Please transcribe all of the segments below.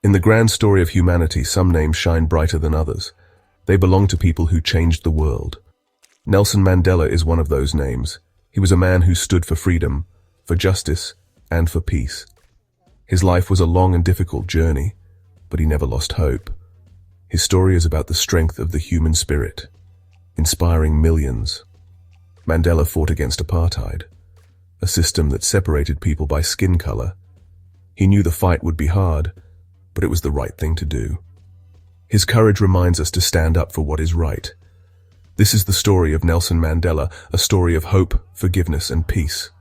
In the grand story of humanity, some names shine brighter than others. They belong to people who changed the world. Nelson Mandela is one of those names. He was a man who stood for freedom, for justice, and for peace. His life was a long and difficult journey, but he never lost hope. His story is about the strength of the human spirit, inspiring millions. Mandela fought against apartheid, a system that separated people by skin color. He knew the fight would be hard, but it was the right thing to do. His courage reminds us to stand up for what is right. This is the story of Nelson Mandela, a story of hope, forgiveness, and peace.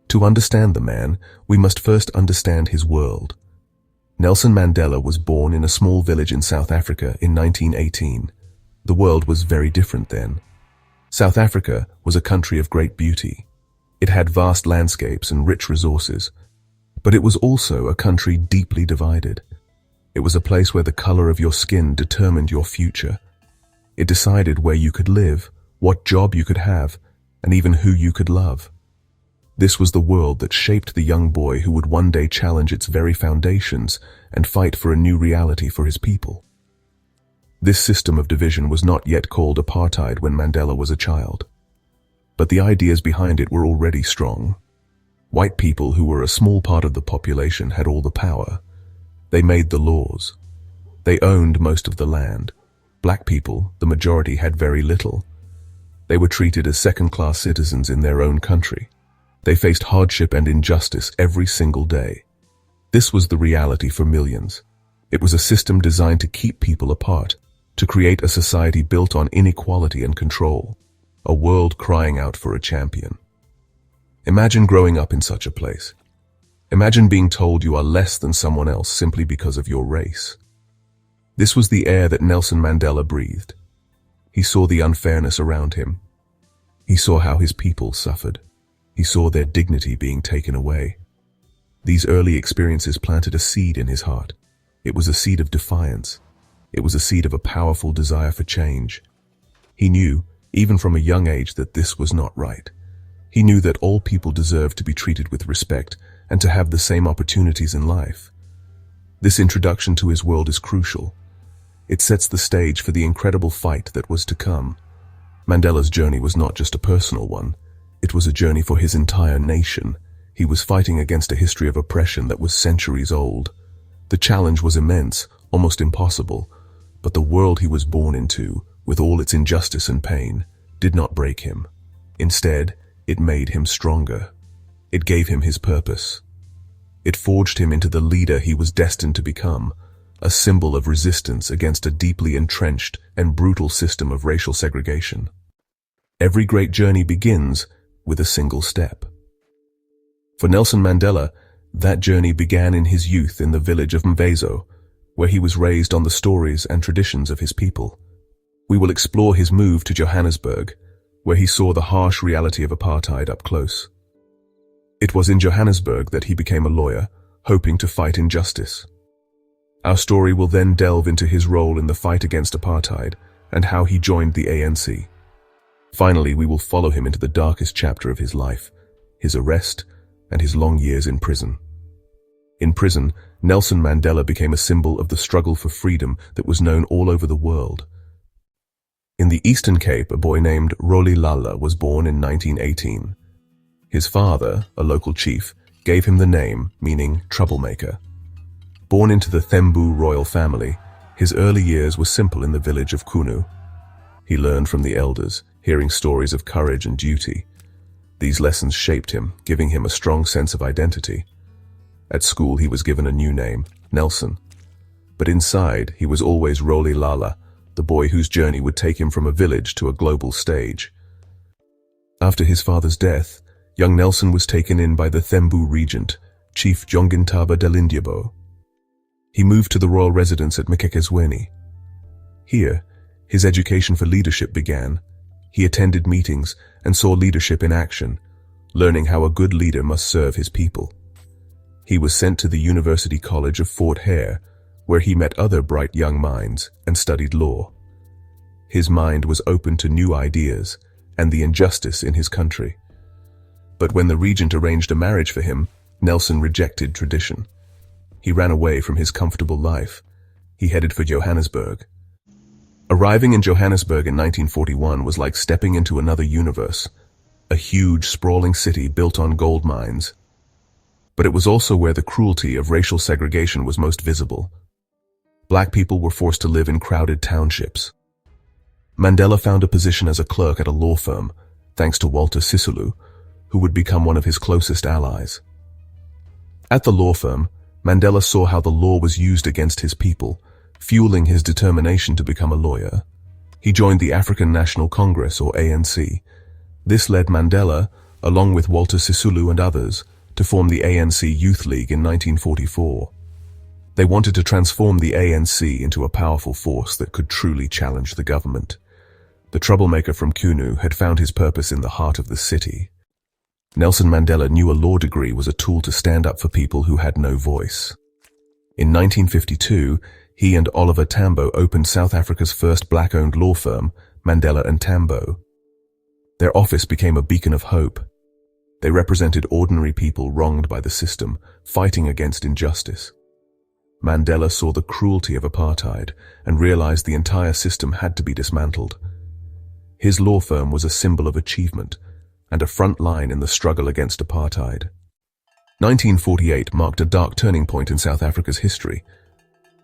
To understand the man, we must first understand his world. Nelson Mandela was born in a small village in South Africa in 1918. The world was very different then. South Africa was a country of great beauty. It had vast landscapes and rich resources, but it was also a country deeply divided. It was a place where the color of your skin determined your future. It decided where you could live, what job you could have, and even who you could love. This was the world that shaped the young boy who would one day challenge its very foundations and fight for a new reality for his people. This system of division was not yet called apartheid when Mandela was a child, but the ideas behind it were already strong. White people, who were a small part of the population, had all the power. They made the laws. They owned most of the land. Black people, the majority, had very little. They were treated as second-class citizens in their own country. They faced hardship and injustice every single day. This was the reality for millions. It was a system designed to keep people apart, to create a society built on inequality and control, a world crying out for a champion. Imagine growing up in such a place. Imagine being told you are less than someone else simply because of your race. This was the air that Nelson Mandela breathed. He saw the unfairness around him. He saw how his people suffered. He saw their dignity being taken away. These early experiences planted a seed in his heart. It was a seed of defiance. It was a seed of a powerful desire for change. He knew, even from a young age, that this was not right. He knew that all people deserved to be treated with respect and to have the same opportunities in life. This introduction to his world is crucial. It sets the stage for the incredible fight that was to come. Mandela's journey was not just a personal one. It was a journey for his entire nation. He was fighting against a history of oppression that was centuries old. The challenge was immense, almost impossible, but the world he was born into, with all its injustice and pain, did not break him. Instead, it made him stronger. It gave him his purpose. It forged him into the leader he was destined to become, a symbol of resistance against a deeply entrenched and brutal system of racial segregation. Every great journey begins with a single step. For Nelson Mandela, that journey began in his youth in the village of Mvezo, where he was raised on the stories and traditions of his people. We will explore his move to Johannesburg, where he saw the harsh reality of apartheid up close. It was in Johannesburg that he became a lawyer, hoping to fight injustice. Our story will then delve into his role in the fight against apartheid and how he joined the ANC. Finally, we will follow him into the darkest chapter of his life, his arrest and his long years in prison. In prison, Nelson Mandela became a symbol of the struggle for freedom that was known all over the world. In the Eastern Cape, a boy named Rolihlahla was born in 1918. His father, a local chief, gave him the name, meaning troublemaker. Born into the Thembu royal family, his early years were simple in the village of Kunu. He learned from the elders, hearing stories of courage and duty. These lessons shaped him, giving him a strong sense of identity. At school, he was given a new name, Nelson. But inside, he was always Rolihlahla, the boy whose journey would take him from a village to a global stage. After his father's death, young Nelson was taken in by the Thembu Regent, Chief Jongintaba Dalindyebo. He moved to the royal residence at Mkhekezweni. Here, his education for leadership began. He attended meetings and saw leadership in action, learning how a good leader must serve his people. He was sent to the University College of Fort Hare, where he met other bright young minds and studied law. His mind was open to new ideas and the injustice in his country. But when the regent arranged a marriage for him, Nelson rejected tradition. He ran away from his comfortable life. He headed for Johannesburg. Arriving in Johannesburg in 1941 was like stepping into another universe, a huge, sprawling city built on gold mines. But it was also where the cruelty of racial segregation was most visible. Black people were forced to live in crowded townships. Mandela found a position as a clerk at a law firm, thanks to Walter Sisulu, who would become one of his closest allies. At the law firm, Mandela saw how the law was used against his people, fueling his determination to become a lawyer. He joined the African National Congress, or ANC. This led Mandela, along with Walter Sisulu and others, to form the ANC Youth League in 1944. They wanted to transform the ANC into a powerful force that could truly challenge the government. The troublemaker from Kunu had found his purpose in the heart of the city. Nelson Mandela knew a law degree was a tool to stand up for people who had no voice. In 1952, he and Oliver Tambo opened South Africa's first black-owned law firm, Mandela and Tambo. Their office became a beacon of hope. They represented ordinary people wronged by the system, fighting against injustice. Mandela saw the cruelty of apartheid and realized the entire system had to be dismantled. His law firm was a symbol of achievement and a front line in the struggle against apartheid. 1948 marked a dark turning point in South Africa's history.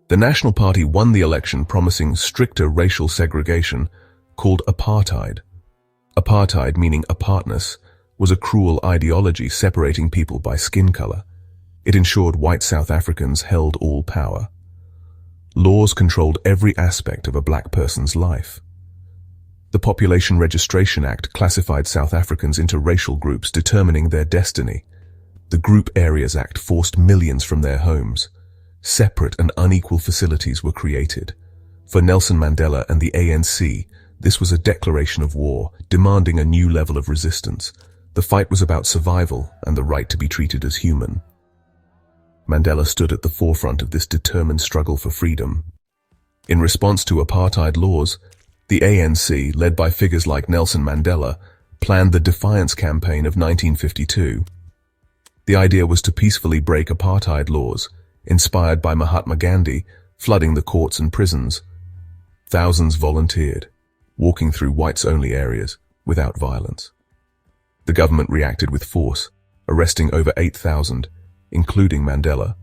The National Party won the election promising stricter racial segregation, called apartheid. Apartheid, meaning apartness, was a cruel ideology separating people by skin color. It ensured white South Africans held all power. Laws controlled every aspect of a black person's life. The Population Registration Act classified South Africans into racial groups determining their destiny. The Group Areas Act forced millions from their homes. Separate and unequal facilities were created. For Nelson Mandela and the ANC, this was a declaration of war, demanding a new level of resistance. The fight was about survival and the right to be treated as human. Mandela stood at the forefront of this determined struggle for freedom. In response to apartheid laws, the ANC, led by figures like Nelson Mandela, planned the Defiance Campaign of 1952. The idea was to peacefully break apartheid laws, inspired by Mahatma Gandhi, flooding the courts and prisons. Thousands volunteered, walking through whites-only areas without violence. The government reacted with force, arresting over 8,000, including Mandela.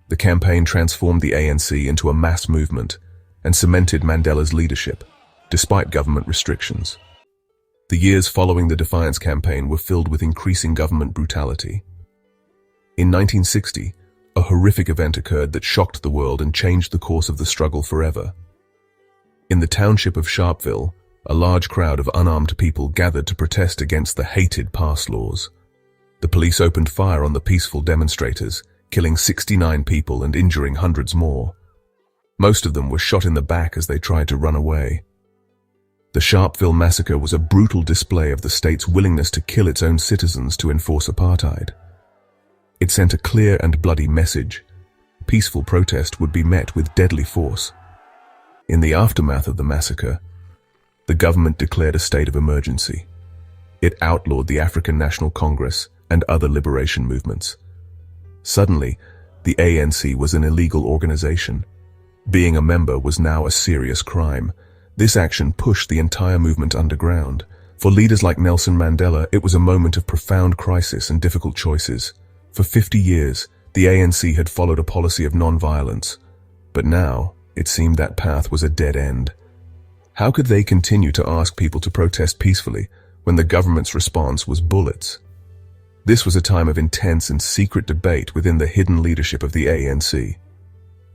The campaign transformed the ANC into a mass movement and cemented Mandela's leadership, despite government restrictions. The years following the Defiance Campaign were filled with increasing government brutality. In 1960, a horrific event occurred that shocked the world and changed the course of the struggle forever. In the township of Sharpeville, a large crowd of unarmed people gathered to protest against the hated pass laws. The police opened fire on the peaceful demonstrators, killing 69 people and injuring hundreds more. Most of them were shot in the back as they tried to run away. The Sharpeville massacre was a brutal display of the state's willingness to kill its own citizens to enforce apartheid. It sent a clear and bloody message. Peaceful protest would be met with deadly force. In the aftermath of the massacre, the government declared a state of emergency. It outlawed the African National Congress and other liberation movements. Suddenly, the ANC was an illegal organization. Being a member was now a serious crime. This action pushed the entire movement underground. For leaders like Nelson Mandela, it was a moment of profound crisis and difficult choices. For 50 years, the ANC had followed a policy of non-violence, but now it seemed that path was a dead end. How could they continue to ask people to protest peacefully when the government's response was bullets? This was a time of intense and secret debate within the hidden leadership of the ANC.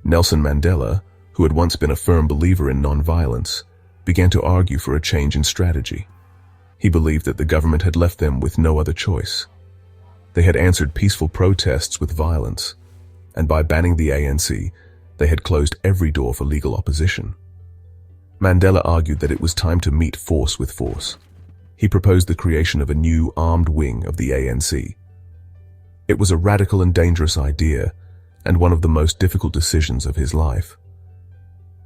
Nelson Mandela, who had once been a firm believer in non-violence, began to argue for a change in strategy. He believed that the government had left them with no other choice. They had answered peaceful protests with violence, and by banning the ANC, they had closed every door for legal opposition. Mandela argued that it was time to meet force with force. He proposed the creation of a new armed wing of the ANC. It was a radical and dangerous idea, and one of the most difficult decisions of his life.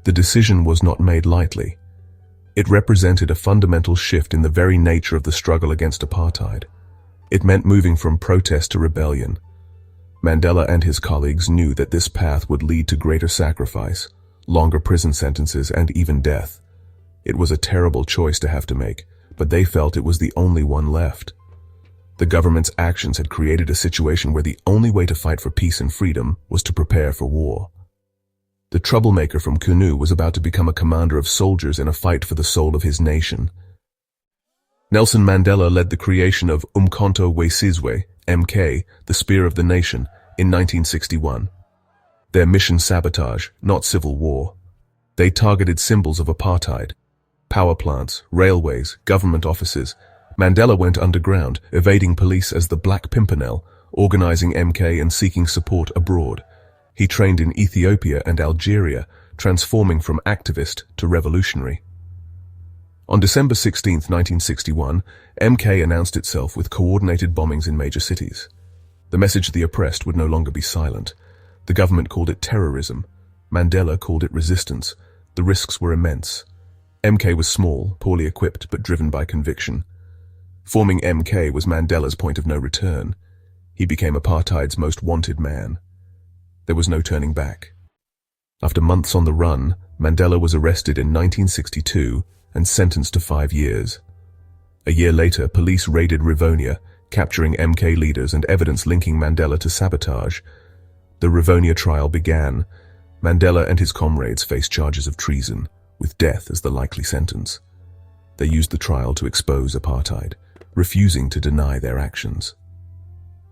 The decision was not made lightly. It represented a fundamental shift in the very nature of the struggle against apartheid. It meant moving from protest to rebellion. Mandela and his colleagues knew that this path would lead to greater sacrifice, longer prison sentences, and even death. It was a terrible choice to have to make, but they felt it was the only one left. The government's actions had created a situation where the only way to fight for peace and freedom was to prepare for war. The troublemaker from Kunu was about to become a commander of soldiers in a fight for the soul of his nation. Nelson Mandela led the creation of Umkhonto we Sizwe, MK, the Spear of the Nation, in 1961. Their mission sabotage, not civil war. They targeted symbols of apartheid. Power plants, railways, government offices. Mandela went underground, evading police as the Black Pimpernel, organizing MK and seeking support abroad. He trained in Ethiopia and Algeria, transforming from activist to revolutionary. On December 16, 1961, MK announced itself with coordinated bombings in major cities. The message to the oppressed would no longer be silent. The government called it terrorism. Mandela called it resistance. The risks were immense. MK was small, poorly equipped, but driven by conviction. Forming MK was Mandela's point of no return. He became apartheid's most wanted man. There was no turning back. After months on the run, Mandela was arrested in 1962 and sentenced to 5 years. A year later, police raided Rivonia, capturing MK leaders and evidence linking Mandela to sabotage. The Rivonia Trial began. Mandela and his comrades faced charges of treason, with death as the likely sentence. They used the trial to expose apartheid, refusing to deny their actions.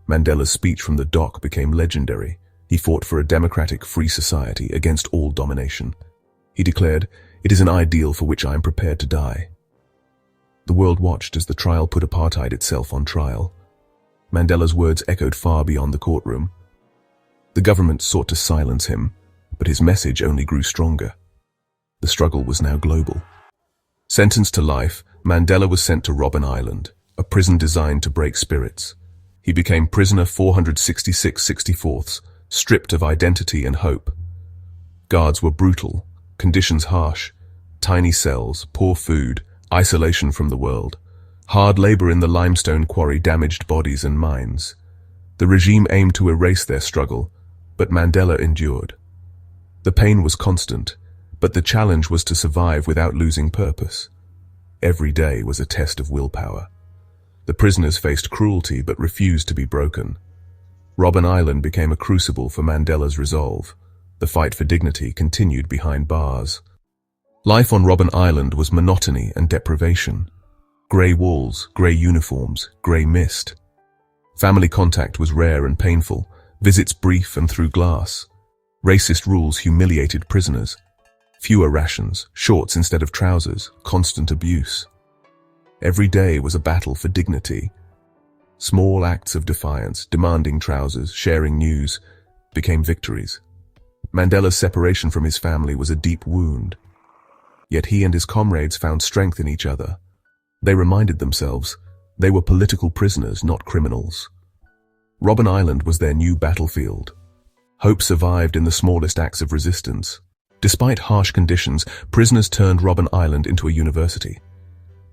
Mandela's speech from the dock became legendary. He fought for a democratic, free society against all domination. He declared, "It is an ideal for which I am prepared to die." The world watched as the trial put apartheid itself on trial. Mandela's words echoed far beyond the courtroom. The government sought to silence him, but his message only grew stronger. The struggle was now global. Sentenced to life, Mandela was sent to Robben Island, a prison designed to break spirits. He became prisoner 466/64, stripped of identity and hope. Guards were brutal, conditions harsh, tiny cells, poor food, isolation from the world. Hard labor in the limestone quarry damaged bodies and minds. The regime aimed to erase their struggle, but Mandela endured. The pain was constant, but the challenge was to survive without losing purpose. Every day was a test of willpower. The prisoners faced cruelty but refused to be broken. Robben Island became a crucible for Mandela's resolve. The fight for dignity continued behind bars. Life on Robben Island was monotony and deprivation. Grey walls, grey uniforms, grey mist. Family contact was rare and painful, visits brief and through glass. Racist rules humiliated prisoners. Fewer rations, shorts instead of trousers, constant abuse. Every day was a battle for dignity. Small acts of defiance, demanding trousers, sharing news, became victories. Mandela's separation from his family was a deep wound. Yet he and his comrades found strength in each other. They reminded themselves they were political prisoners, not criminals. Robben Island was their new battlefield. Hope survived in the smallest acts of resistance. Despite harsh conditions, prisoners turned Robben Island into a university.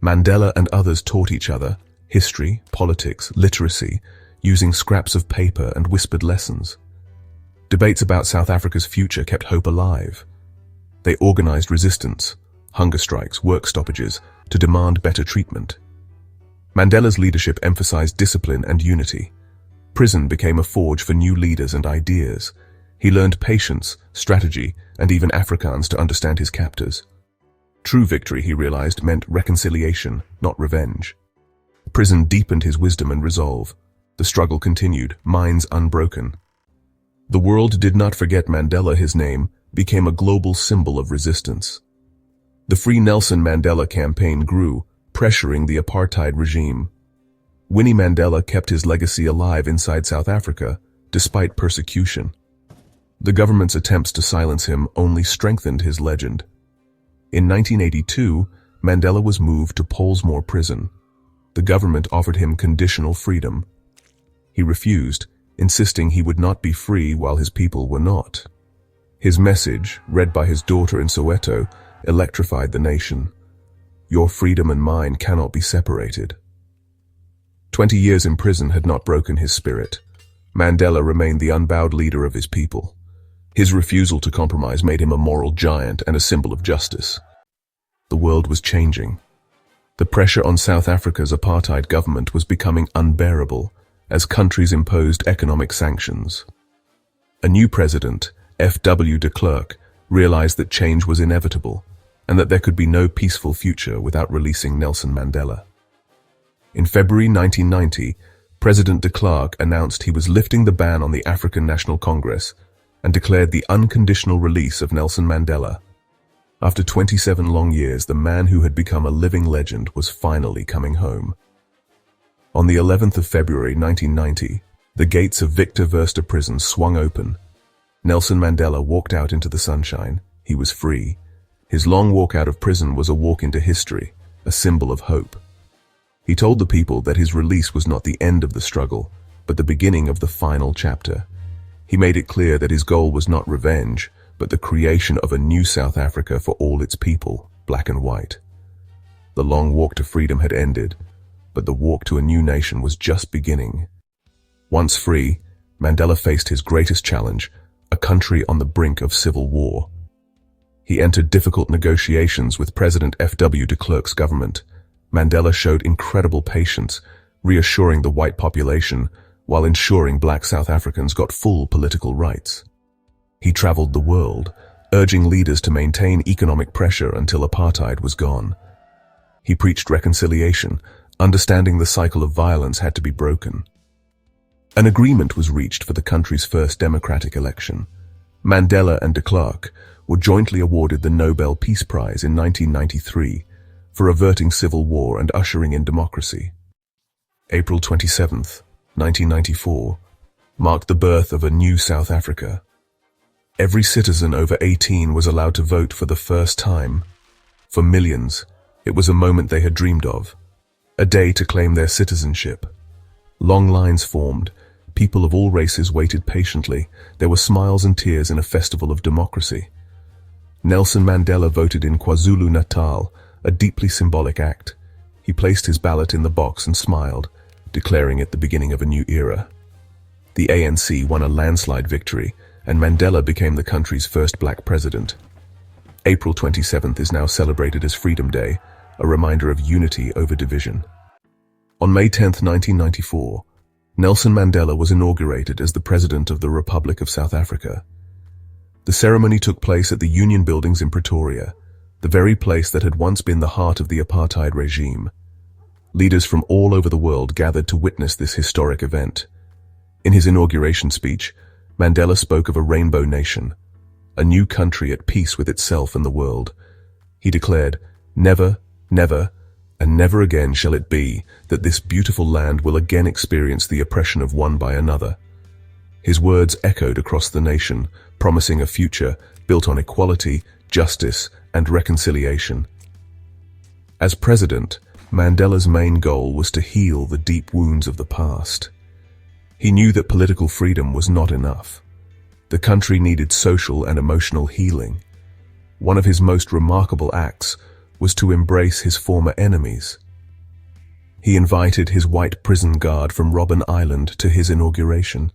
Mandela and others taught each other history, politics, literacy, using scraps of paper and whispered lessons. Debates about South Africa's future kept hope alive. They organized resistance, hunger strikes, work stoppages, to demand better treatment. Mandela's leadership emphasized discipline and unity. Prison became a forge for new leaders and ideas. He learned patience, strategy, and even Afrikaans to understand his captors. True victory, he realized, meant reconciliation, not revenge. Prison deepened his wisdom and resolve. The struggle continued, minds unbroken. The world did not forget Mandela. His name became a global symbol of resistance. The Free Nelson Mandela campaign grew, pressuring the apartheid regime. Winnie Mandela kept his legacy alive inside South Africa, despite persecution. The government's attempts to silence him only strengthened his legend. In 1982, Mandela was moved to Pollsmoor prison. The government offered him conditional freedom. He refused, insisting he would not be free while his people were not. His message, read by his daughter in Soweto, electrified the nation. Your freedom and mine cannot be separated. 20 years in prison had not broken his spirit. Mandela remained the unbowed leader of his people. His refusal to compromise made him a moral giant and a symbol of justice. The world was changing. The pressure on South Africa's apartheid government was becoming unbearable as countries imposed economic sanctions. A new president, F.W. de Klerk, realized that change was inevitable and that there could be no peaceful future without releasing Nelson Mandela. In February 1990, President de Klerk announced he was lifting the ban on the African National Congress and declared the unconditional release of Nelson Mandela. After 27 long years, the man who had become a living legend was finally coming home. On the 11th of February 1990, the gates of Victor Verster prison swung open. Nelson Mandela walked out into the sunshine. He was free. His long walk out of prison was a walk into history, a symbol of hope. He told the people that his release was not the end of the struggle, but the beginning of the final chapter. He made it clear that his goal was not revenge, but the creation of a new South Africa for all its people, black and white. The long walk to freedom had ended, but the walk to a new nation was just beginning. Once free, Mandela faced his greatest challenge, a country on the brink of civil war. He entered difficult negotiations with President F.W. de Klerk's government. Mandela showed incredible patience, reassuring the white population while ensuring black South Africans got full political rights. He traveled the world, urging leaders to maintain economic pressure until apartheid was gone. He preached reconciliation, understanding the cycle of violence had to be broken. An agreement was reached for the country's first democratic election. Mandela and de Klerk were jointly awarded the Nobel Peace Prize in 1993 for averting civil war and ushering in democracy. April 27th, 1994, marked the birth of a new South Africa. Every citizen over 18 was allowed to vote for the first time. For millions, it was a moment they had dreamed of, a day to claim their citizenship. Long lines formed. People of all races waited patiently. There were smiles and tears in a festival of democracy. Nelson Mandela voted in KwaZulu-Natal, a deeply symbolic act. He placed his ballot in the box and smiled, declaring it the beginning of a new era. The ANC won a landslide victory, and Mandela became the country's first black president. April 27th is now celebrated as Freedom Day, a reminder of unity over division. On May 10, 1994, Nelson Mandela was inaugurated as the President of the Republic of South Africa. The ceremony took place at the Union Buildings in Pretoria, the very place that had once been the heart of the apartheid regime. Leaders from all over the world gathered to witness this historic event. In his inauguration speech, Mandela spoke of a rainbow nation, a new country at peace with itself and the world. He declared, "Never, never, and never again shall it be that this beautiful land will again experience the oppression of one by another." His words echoed across the nation, promising a future built on equality, justice, and reconciliation. As president, Mandela's main goal was to heal the deep wounds of the past. He knew that political freedom was not enough. The country needed social and emotional healing. One of his most remarkable acts was to embrace his former enemies. He invited his white prison guard from Robben Island to his inauguration.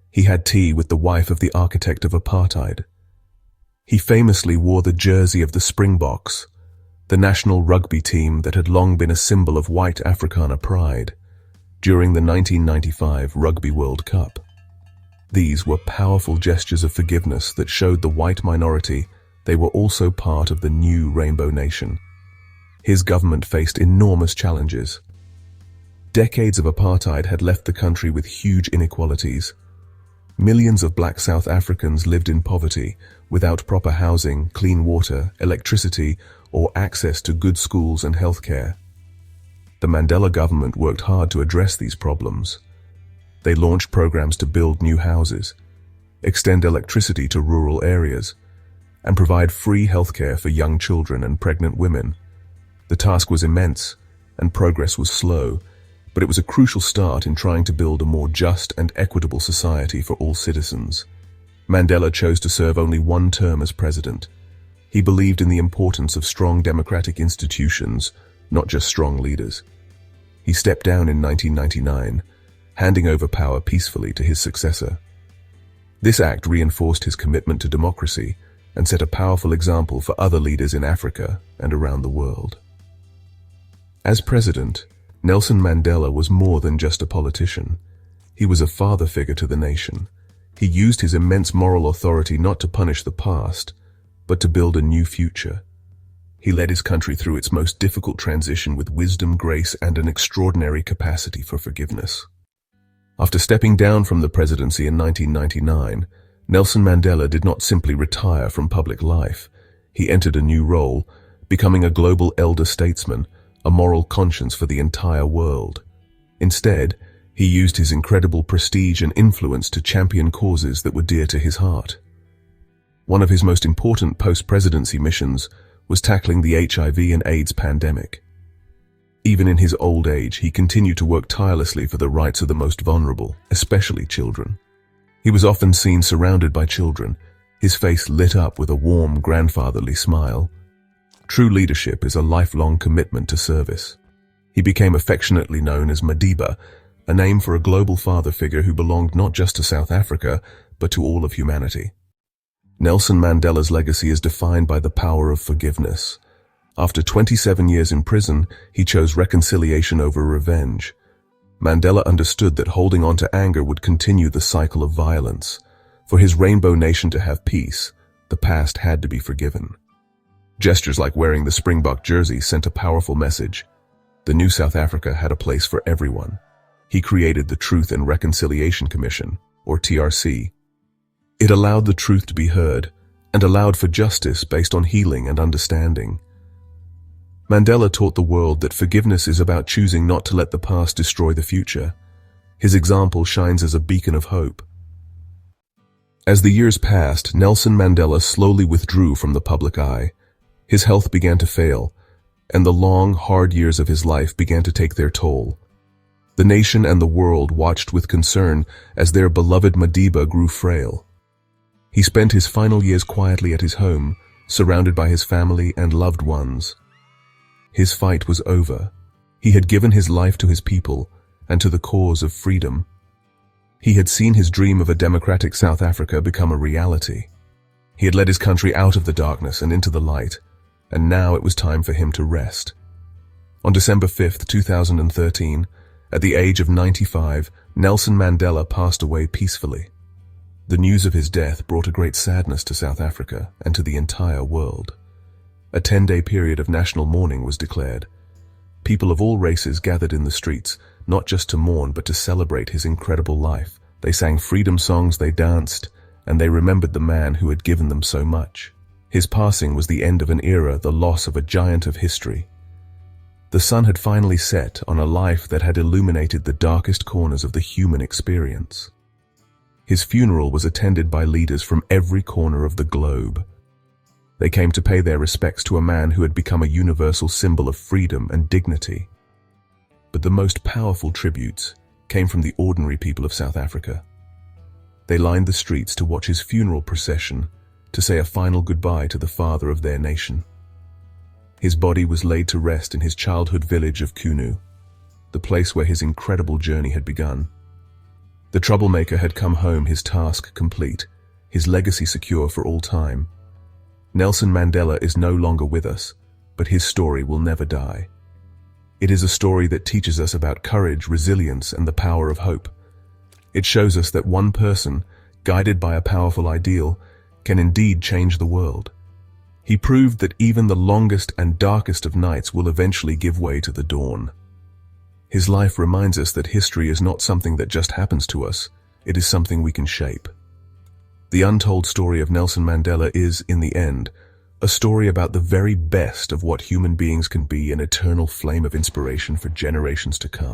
He had tea with the wife of the architect of apartheid. He famously wore the jersey of the Springboks, the national rugby team that had long been a symbol of white Afrikaner pride, during the 1995 Rugby World Cup. These were powerful gestures of forgiveness that showed the white minority they were also part of the new Rainbow Nation. His government faced enormous challenges. Decades of apartheid had left the country with huge inequalities. Millions of black South Africans lived in poverty, without proper housing, clean water, electricity, or access to good schools and healthcare. The Mandela government worked hard to address these problems. They launched programs to build new houses, extend electricity to rural areas, and provide free healthcare for young children and pregnant women. The task was immense, and progress was slow, but it was a crucial start in trying to build a more just and equitable society for all citizens. Mandela chose to serve only one term as president. He believed in the importance of strong democratic institutions, not just strong leaders. He stepped down in 1999, handing over power peacefully to his successor. This act reinforced his commitment to democracy and set a powerful example for other leaders in Africa and around the world. As president, Nelson Mandela was more than just a politician. He was a father figure to the nation. He used his immense moral authority not to punish the past, but to build a new future. He led his country through its most difficult transition with wisdom, grace, and an extraordinary capacity for forgiveness. After stepping down from the presidency in 1999, Nelson Mandela did not simply retire from public life. He entered a new role, becoming a global elder statesman, a moral conscience for the entire world. Instead, he used his incredible prestige and influence to champion causes that were dear to his heart. One of his most important post-presidency missions was tackling the HIV and AIDS pandemic. Even in his old age, he continued to work tirelessly for the rights of the most vulnerable, especially children. He was often seen surrounded by children, his face lit up with a warm, grandfatherly smile. True leadership is a lifelong commitment to service. He became affectionately known as Madiba, a name for a global father figure who belonged not just to South Africa, but to all of humanity. Nelson Mandela's legacy is defined by the power of forgiveness. After 27 years in prison, he chose reconciliation over revenge. Mandela understood that holding on to anger would continue the cycle of violence. For his rainbow nation to have peace, the past had to be forgiven. Gestures like wearing the Springbok jersey sent a powerful message. The new South Africa had a place for everyone. He created the Truth and Reconciliation Commission, or TRC. It allowed the truth to be heard and allowed for justice based on healing and understanding. Mandela taught the world that forgiveness is about choosing not to let the past destroy the future. His example shines as a beacon of hope. As the years passed, Nelson Mandela slowly withdrew from the public eye. His health began to fail, and the long, hard years of his life began to take their toll. The nation and the world watched with concern as their beloved Madiba grew frail. He spent his final years quietly at his home, surrounded by his family and loved ones. His fight was over. He had given his life to his people and to the cause of freedom. He had seen his dream of a democratic South Africa become a reality. He had led his country out of the darkness and into the light, and now it was time for him to rest. On December 5, 2013, at the age of 95, Nelson Mandela passed away peacefully. The news of his death brought a great sadness to South Africa and to the entire world. A 10-day period of national mourning was declared. People of all races gathered in the streets, not just to mourn but to celebrate his incredible life. They sang freedom songs, they danced, and they remembered the man who had given them so much. His passing was the end of an era, the loss of a giant of history. The sun had finally set on a life that had illuminated the darkest corners of the human experience. His funeral was attended by leaders from every corner of the globe. They came to pay their respects to a man who had become a universal symbol of freedom and dignity. But the most powerful tributes came from the ordinary people of South Africa. They lined the streets to watch his funeral procession, to say a final goodbye to the father of their nation. His body was laid to rest in his childhood village of Kunu, the place where his incredible journey had begun. The troublemaker had come home, his task complete, his legacy secure for all time. Nelson Mandela is no longer with us, but his story will never die. It is a story that teaches us about courage, resilience, and the power of hope. It shows us that one person, guided by a powerful ideal, can indeed change the world. He proved that even the longest and darkest of nights will eventually give way to the dawn. His life reminds us that history is not something that just happens to us, it is something we can shape. The untold story of Nelson Mandela is, in the end, a story about the very best of what human beings can be, an eternal flame of inspiration for generations to come.